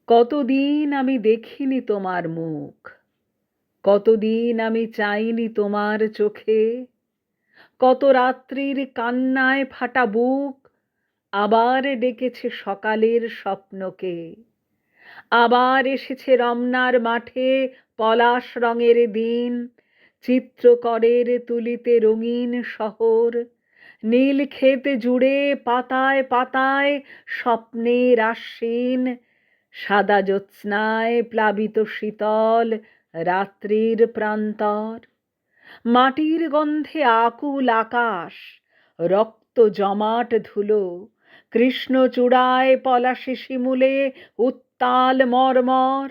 কতদিন আমি দেখিনি তোমার মুখ, কতদিন আমি চাইনি তোমার চোখে। কত রাত্রির কান্নায় ফাটা বুক আবার ডেকেছে সকালের স্বপ্নকে। আবার এসেছে রমনার মাঠে পলাশ রঙের দিন, চিত্রকরের তুলিতে রঙিন শহর। নীল ক্ষেত জুড়ে পাতায় পাতায় স্বপ্নের আশ্বিন, সাদা জ্যোৎস্নায় প্লাবিত শীতল রাত্রির প্রান্তর। মাটির গন্ধে আকুল আকাশ, রক্ত জমাট ধুলো, কৃষ্ণচূড়ায় পলাশে শিমুলে উত্তাল মর্মর।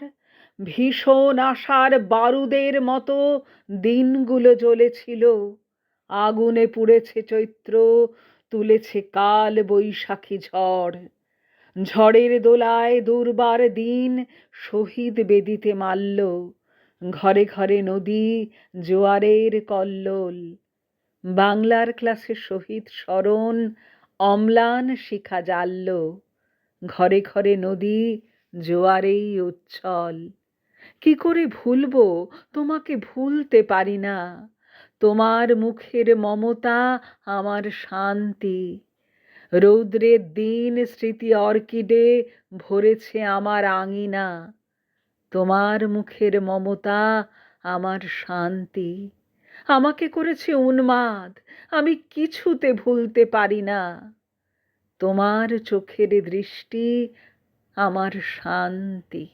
ভীষণ আশার বারুদের মতো দিনগুলো জ্বলেছিল। আগুনে পুড়েছে চৈত্র, তুলেছে কাল বৈশাখী ঝড়। ঝড়ের দোলায় দুর্বার দিন শহীদ বেদিতে মাল্য। ঘরে ঘরে নদী, জোয়ারের কল্লোল। বাংলার ক্লাসে শহীদ স্মরণ অম্লান শিখা জ্বাল্য। ঘরে ঘরে নদী, জোয়ারেই উচ্ছল। কি করে ভুলবো, তোমাকে ভুলতে পারি না। তোমার মুখের মমতা আমার শান্তি। রৌদ্রের দিন স্মৃতি অর্কিডে ভরেছে আমার আঙিনা। তোমার মুখের মমতা আমার শান্তি। আমাকে করেছে উন্মাদ, আমি কিছুতে ভুলতে পারি না। তোমার চোখের দৃষ্টি আমার শান্তি।